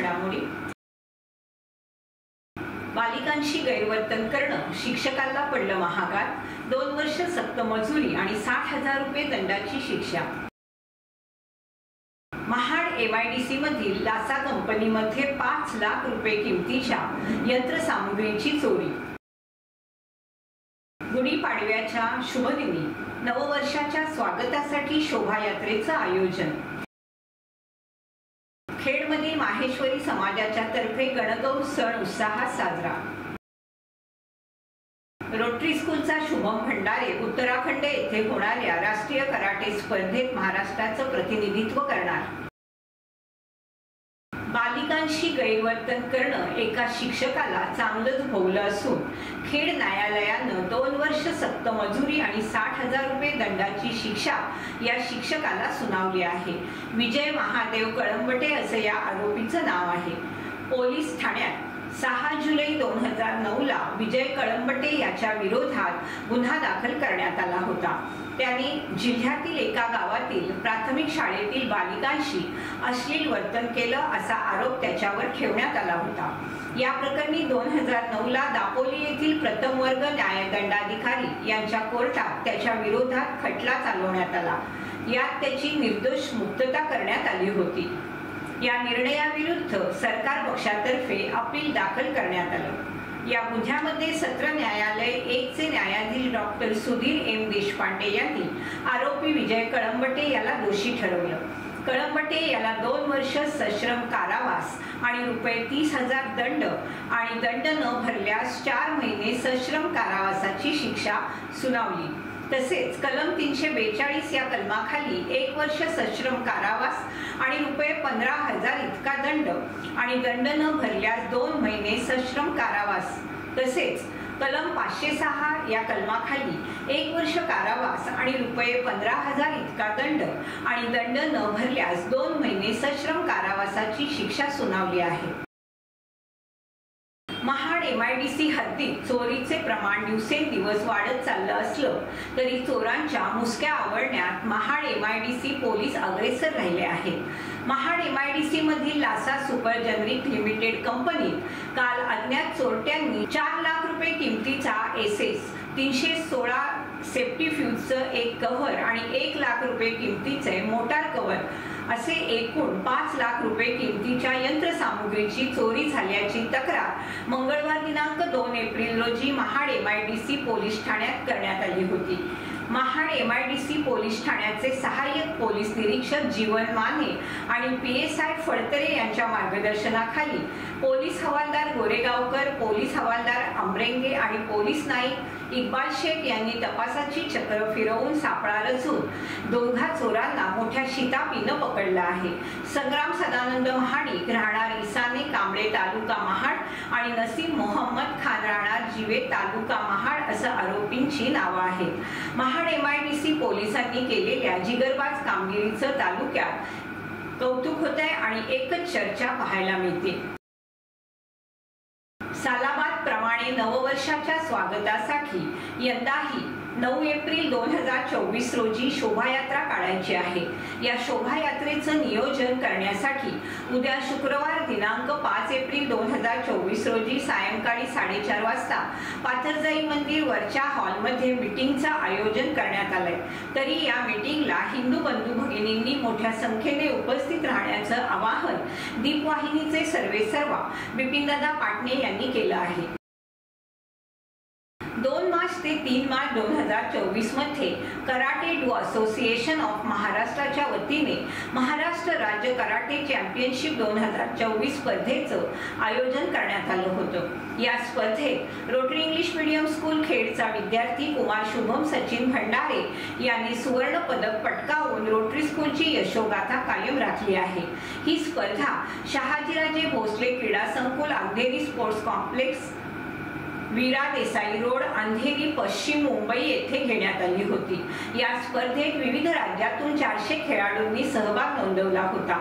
घडामोडी। बालिकांशी गैरवर्तन करणं शिक्षकाला पडलं महागात, 2 वर्ष सक्त मजुरी आणि 60,000 रुपये दंडाची शिक्षा। महाड MIDC मधील लासा कंपनीमध्ये 5 लाख रुपये किमतीच्या यंत्रसामुग्रीची चोरी। गुढीपाडव्याच्या शुभदिनी नववर्षाच्या स्वागतासाठी शोभायात्रेचं आयोजन। खेडमधील माहेश्वरी समाजाच्या तर्फे गणगौर सण उत्साहात साजरा। रोटरी स्कूलचा शुभम भंडारे उत्तराखंड येथे होणाऱ्या राष्ट्रीय कराटे स्पर्धेत महाराष्ट्राचं प्रतिनिधित्व करणार। बालिकांशी गैरवर्तन करणं एका शिक्षकाला चांगलंच भोवलं असून खेड न्यायालयानं 2 वर्ष सक्त मजुरी आणि 60,000 रुपये दंडाची शिक्षा या शिक्षकाला सुनावली आहे। विजय महादेव कळंबटे असं या आरोपीचं नाव आहे। पोलीस ठाण्यात 6 जुलै 2009 ला विजय कळंबटे याच्या विरोधात गुन्हा दाखल करण्यात आला होता। त्याने जिल्ह्यातील एका गावातील प्राथमिक शाळेतील बालिकांशी अश्लील वर्तन केलं असा आरोप त्याच्यावर ठेवण्यात आला होता। या प्रकरणी 2009 ला दापोली येथील प्रथम वर्ग न्यायदंडाधिकारी यांच्या कोर्टात त्याच्या विरोधात खटला चालवण्यात आला। यात त्याची निर्दोष मुक्तता करण्यात आली होती। या निर्णयाविरुद्ध सरकार पक्षातर्फे अपील दाखल करण्यात आलं। या गुन्ह्यामध्ये सत्र न्यायालय 1 चे न्यायाधीश डॉक्टर सुधीर M देशपांडे यांनी आरोपी विजय कळंबटे याला दोषी ठरवलं। कळंबटे याला 2 वर्ष सश्रम कारावास आणि रुपये 30,000 दंड आणि दंड न भरल्यास 4 महिने सश्रम कारावासाची शिक्षा सुनावली। तसेच कलम 342 या कलमाखाली 1 वर्ष सश्रम कारावास आणि रुपये 15,000 इतका दंड आणि दंड न भरल्यास 2 महिने सश्रम कारावास, तसेच कलम 506 या कलमाखाली 1 वर्ष कारावास आणि रुपये 15,000 इतका दंड आणि दंड न भरल्यास 2 महिने सश्रम कारावासाची शिक्षा सुनावली आहे। महाड MIDC हद्दीत चोरीचे प्रमाण दिवसेंदिवस वाढत चाललं असलं तरी चोरांच्या मुसक्या आवळण्यात महाड MIDC पोलीस अग्रेसर राहिले आहेत। महाड MIDC मधील लासा सुपर जनरिक लिमिटेड कंपनीत काल अज्ञात चोरट्यांनी 4 लाख रुपये किमतीचा SS 316 सेफ्टी फ्यूजचं एक कव्हर आणि 1 लाख रुपये किमतीचे मोटार कव्हर असे एकूण 5 लाख रुपये किमतीच्या यंत्रसामुग्रीची चोरी झाल्याची तक्रार मंगळवार दिनांक 2 एप्रिल रोजी महाड MIDC पोलीस ठाण्यात करण्यात आली होती। महाड MIDC पोलीस ठाण्याचे सहाय्यक पोलीस निरीक्षक जीवन माने आणि PSI फडतरे यांच्या मार्गदर्शनाखाली पोलीस हवालदार गोरेगावकर, पोलीस हवालदार अमरेंगे आणि पोलीस नाईक इक्बाल शेख यांनी तपासाची चक्र फिरवून सापळा रचून दोघा चोरांना मोठ्या शिताफीनं पकडलं आहे। संग्राम सदानंद महाडिक राहणार इसाने कांबळे तालुका महाड आणि नसीम मोहम्मद खान राहणार जिवे तालुका महाड असं आरोपींची नावं आहेत। महाड MIDC पोलिसांनी केलेल्या जिगरबाज कामगिरीचं तालुक्यात कौतुक होत आहे आणि एकच चर्चा पाहायला मिळते। सालाबाद प्रमाणे नववर्षाच्या स्वागतासाठी यंदाही 9 एप्रिल 2024 रोजी शोभायात्रा काढायची आहे। या शोभायात्रेचं नियोजन करण्यासाठी उद्या शुक्रवार दिनांक 5 एप्रिल 2024 रोजी सायंकाळी 4:30 वाजता पाथरजाई मंदिर वरच्या हॉलमध्ये मीटिंगचं आयोजन करण्यात आलंय। तरी या मीटिंगला हिंदू बंधू भगिनींनी मोठ्या संख्येने उपस्थित राहण्याचं आवाहन दीपवाहिनीचे सर्वेसर्वा बिपिनदादा पाटणे यांनी केलं आहे। 2 मार्च ते 3 मार्च 2024 मध्ये कराटे डू असोसिएशन ऑफ महाराष्ट्राच्या वतीने महाराष्ट्र राज्य कराटे चॅम्पियनशिप 2024 स्पर्धेचं आयोजन करण्यात आलं होतं। या स्पर्धेत रोटरी इंग्लिश मीडियम स्कूल खेडचा विद्यार्थी कुमार शुभम सचिन भंडारे यांनी सुवर्ण पदक पटकावून रोटरी स्कूलची यशोगाथा कायम राखली आहे। ही स्पर्धा शहाजीराजे भोसले क्रीडा संकुल, अंधेरी स्पोर्ट्स कॉम्प्लेक्स, वीरा देसाई रोड, अंधेरी, पश्चिम मुंबई येथे घेण्यात आली होती। या स्पर्धेत विविध राज्यातून 400 खेळाडूंनी सहभाग नोंदवला होता।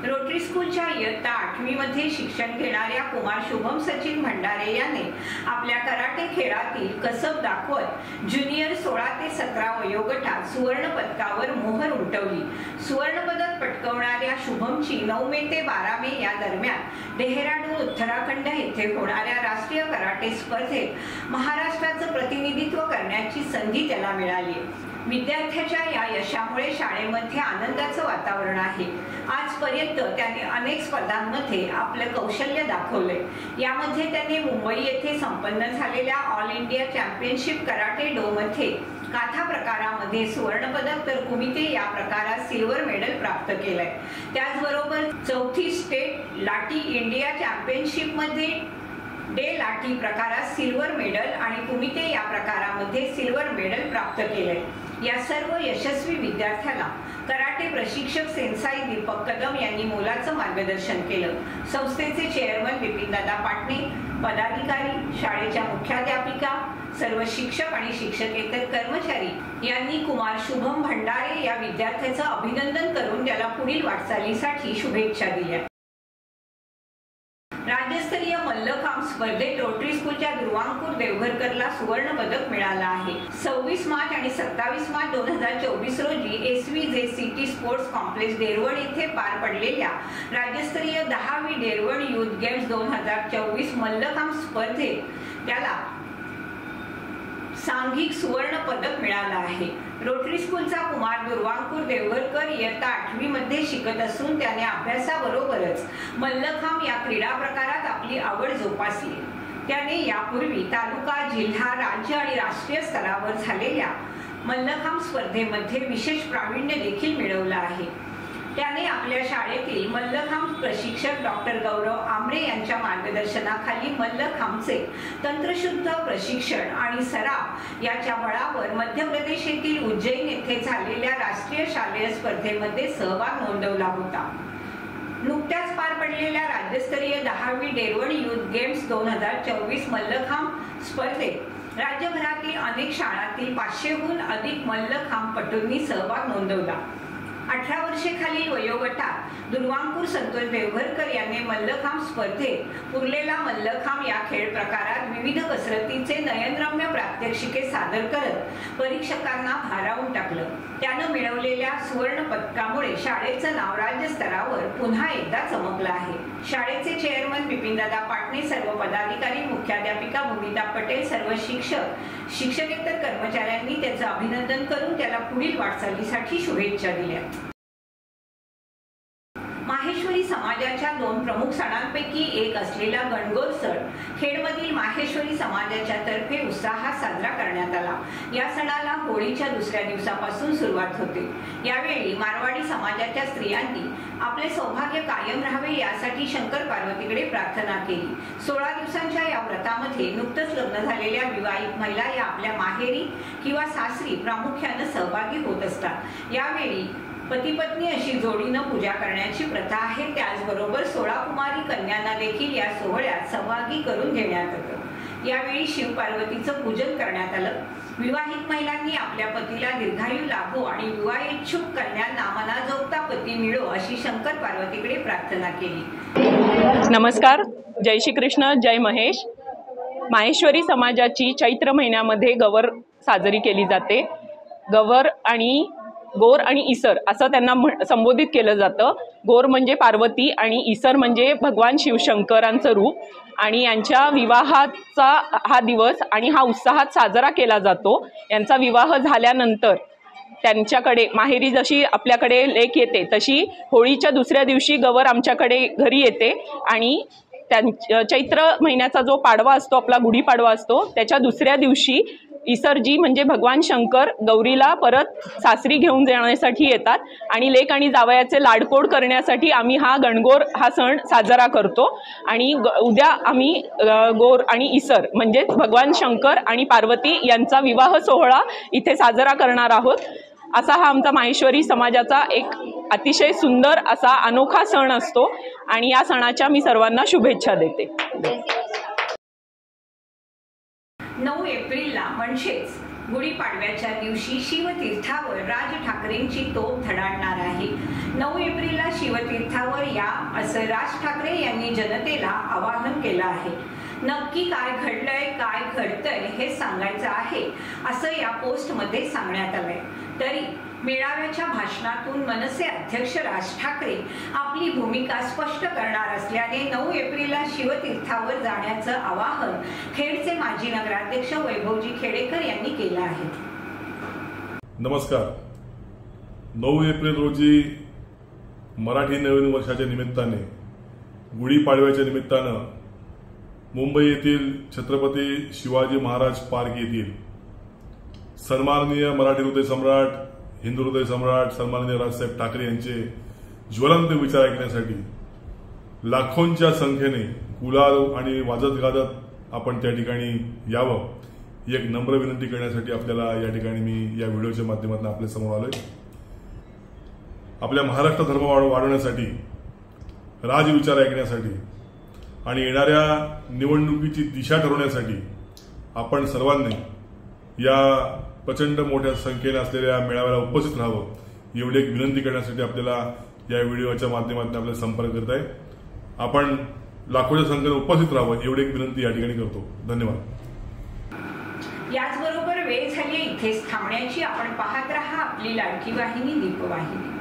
रोटरी स्कूलच्या इयत्ता 8वी मध्ये शिक्षण घेणाऱ्या कुमार शुभम सचिन भंडारे याने आपल्या कराटे खेळातील कसब दाखवत ज्युनियर 16 ते 17 वयोगटात सुवर्ण पदकावर मोहर उमटवली। सुवर्ण पदक पटकावून शिकवणाऱ्या शुभमची 9 मे ते 12 मे या दरम्यान डेहराडून उत्तराखंड येथे होणाऱ्या राष्ट्रीय कराटे स्पर्धेत महाराष्ट्राचं प्रतिनिधित्व करण्याची संधी त्याला मिळाली। विद्यार्थ्याच्या या यशामुळे शाळेमध्ये आनंदाचं वातावरण आहे। आजपर्यंत त्याने अनेक स्पर्धांमध्ये आपलं कौशल्य दाखवले। यामध्ये त्याने मुंबई येथे संपन्न झालेल्या all India championship karate do मध्ये काथा प्रकारामध्ये सुवर्ण पदक तर कुमिते या प्रकारात सिल्वर मेडल प्राप्त केलंय। त्याचबरोबर चौथी स्टेट लाठी इंडिया चॅम्पियनशिप मध्ये डे लाठी प्रकारात सिल्वर मेडल आणि कुमिते या प्रकारामध्ये सिल्वर मेडल प्राप्त केले। या सर्व यशस्वी विद्यार्थ्याला कराटे प्रशिक्षक सेन्साई दीपक कदम यांनी मोलाचं मार्गदर्शन केलं। संस्थेचे चेअरमन बिपिनदादा पाटणे, पदाधिकारी, शाळेच्या मुख्याध्यापिका, सर्व शिक्षक आणि शिक्षकेतर कर्मचारी यांनी कुमार शुभम भंडारे या विद्यार्थ्याचं अभिनंदन करून त्याला पुढील वाटचालीसाठी शुभेच्छा दिल्या। राज्यस्तरीय मल्लखांब स्पर्धेत रोटरी स्कूलच्या ध्रुवांकुर देवघरकरला सुवर्ण पदक मिळालं आहे। 26 मार्च आणि 27 मार्च 2024 रोजी SVJ city sports complex Derwan येथे पार पडलेल्या राज्यस्तरीय 10वी डेरवण युथ गेम्स 2024 मल्लखांब स्पर्धेत त्याला सांघिक सुवर्ण पदक मिळालं आहे। रोटरी स्कूलचा कुमार ध्रुवांकुर देवघरकर इयत्ता 8वी मध्ये शिकत असून त्याने अभ्यासाबरोबरच मल्लखांब या क्रीडा प्रकारात आपली आवड जोपासली। त्याने यापूर्वी तालुका, जिल्हा, राज्य आणि राष्ट्रीय स्तरावर झालेल्या मल्लखांब स्पर्धेमध्ये विशेष प्रावीण्य देखील मिळवलं आहे। त्याने आपल्या शाळेतील मल्लखांब प्रशिक्षक डॉक्टर गौरव आमरे यांच्या मार्गदर्शनाखाली मल्लखांबचे तंत्रशुद्ध प्रशिक्षण आणि सराव याच्या बळावर मध्य प्रदेश येथील उज्जैन येथे झालेल्या राष्ट्रीय शालेय स्पर्धेमध्ये सहभाग नोंदवला होता। नुकत्याच पार पडलेल्या राज्यस्तरीय 10वी डेरवण युथ गेम्स 2024 मल्लखांब स्पर्धेत राज्यभरातील अनेक शाळांतील 500हून अधिक मल्लखांबपटूंनी सहभाग नोंदवला। 18 वर्षे खालील वयोगटात ध्रुवांकुर संतोष देवघरकर यांनी मल्लखांब स्पर्धेत उरलेला मल्लखांब या खेळ प्रकारात विविध कसरतीचे नयनरम्य प्रात्यक्षिके सादर करत परीक्षकांना भारावून टाकलं। त्यानं मिळवलेल्या सुवर्ण पदकामुळे शाळेचं नाव राज्य स्तरावर पुन्हा एकदा चमकलं आहे। शाळेचे चेअरमन बिपिनदादा पाटणे, सर्व पदाधिकारी, मुख्याध्यापिका भूमिता पटेल, सर्व शिक्षक, शिक्षकेतर कर्मचाऱ्यांनी त्याचं अभिनंदन करून त्याला पुढील वाटचालीसाठी शुभेच्छा दिल्या। माहेश्वरी समाजाच्या 2 प्रमुख सणांपैकी एक असलेला गणगौर सण खेडमधील माहेश्वरी समाजाच्या तर्फे उत्साहात साजरा करण्यात आला। या सणाला होळीच्या दुसऱ्या दिवसापासून सुरुवात होते। यावेळी मारवाडी समाजाच्या स्त्रियांनी आपले सौभाग्य कायम राहावे यासाठी शंकर पार्वतीकडे प्रार्थना केली। 16 दिवसांच्या या व्रतामध्ये नुकतंच लग्न झालेल्या विवाहित महिला या आपल्या माहेरी किंवा सासरी प्रामुख्याने सहभागी होत असतात। यावेळी पती पत्नी अशी जोडीनं पूजा करण्याची प्रथा आहे। त्याचबरोबर 16 कुमारी कन्यांना देखील या सोहळ्यात सहभागी करून घेण्यात आलं। यावेळी शिव पार्वतीचं पूजन करण्यात आलं। विवाहित महिलांनी आपल्या पतीला दीर्घायू लाभो आणि विवाह इच्छुक कन्यांना मनाजोगता पती मिळो अशी शंकर पार्वतीकडे प्रार्थना केली। नमस्कार, जय श्री कृष्ण, जय महेश। माहेश्वरी समाजाची चैत्र महिन्यामध्ये गवर साजरी केली जाते। गवर आणि गोर आणि ईसर असं त्यांना संबोधित केलं जातं। गोर म्हणजे पार्वती आणि ईसर म्हणजे भगवान शिवशंकरांचं रूप आणि यांच्या विवाहाचा हा दिवस आणि हा उत्साहात साजरा केला जातो। यांचा विवाह झाल्यानंतर त्यांच्याकडे माहेरी जशी आपल्याकडे लेक येते तशी होळीच्या दुसऱ्या दिवशी गवर आमच्याकडे घरी येते आणि चैत्र महिन्याचा जो पाडवा असतो, आपला गुढीपाडवा असतो, त्याच्या दुसऱ्या दिवशी ईसरजी म्हणजे भगवान शंकर गौरीला परत सासरी घेऊन जाण्यासाठी येतात आणि लेक आणि जावयाचे लाडकोड करण्यासाठी आम्ही हा गणगौर हा सण साजरा करतो। आणि उद्या आम्ही गोर आणि ईसर म्हणजे भगवान शंकर आणि पार्वती यांचा विवाह सोहळा इथे साजरा करणार आहोत। असा हा आमचा माहेश्वरी समाजाचा एक अतिशय सुंदर असा अनोखा सण असतो आणि या सणाच्या मी सर्वांना शुभेच्छा देते। 9 एप्रिलला म्हणजेच गुढीपाडव्याच्या दिवशी शिवतीर्थावर राज ठाकरेंची तोफ धडाडणार आहे। 9 एप्रिलला शिवतीर्थावर या असं राज ठाकरे यांनी जनतेला आवाहन केलं आहे। नक्की काय घडलंय, काय घडतंय हे सांगायचं आहे असं या पोस्टमध्ये सांगण्यात आलंय। तरी मेळाव्याच्या भाषणातून मनसे अध्यक्ष राज ठाकरे आपली भूमिका स्पष्ट करणार असल्याने 9 एप्रिलला शिवतीर्थावर जाण्याचं आवाहन खेडचे माजी नगराध्यक्ष वैभवजी खेडेकर यांनी केलं आहे. नमस्कार. 9 एप्रिल रोजी मराठी नवीन वर्षाच्या निमित्ताने गुढीपाडव्याच्या निमित्तानं मुंबई येथील छत्रपती शिवाजी महाराज पार्क येथील सन्माननीय मराठी हृदय सम्राट, हिंदू हृदय सम्राट सन्माननीय राजसाहेब ठाकरे यांचे ज्वलंत विचार ऐकण्यासाठी लाखोंच्या संख्येने गुलाल आणि वाजत गाजत आपण त्या ठिकाणी यावं, ही एक नम्र विनंती करण्यासाठी आपल्याला या ठिकाणी मी या व्हिडिओच्या माध्यमातून आपल्या समोर आलोय. आपल्या महाराष्ट्र धर्म वाढवण्यासाठी, राजविचार ऐकण्यासाठी आणि येणाऱ्या निवडणुकीची दिशा ठरवण्यासाठी आपण सर्वांनी या प्रचंड मोठ्या संख्येने असलेल्या मेळाव्याला उपस्थित राहावं, एवढी एक विनंती करण्यासाठी आपल्याला या व्हिडिओच्या माध्यमातून आपल्याला संपर्क करत आहे. आपण लाखोच्या संख्येने उपस्थित राहावं, एवढी एक विनंती या ठिकाणी करतो. धन्यवाद. याचबरोबर वेळ झाली इथेच थांबण्याची. आपण पाहत राहा आपली लाडकी वाहिनी दीपवाहिनी.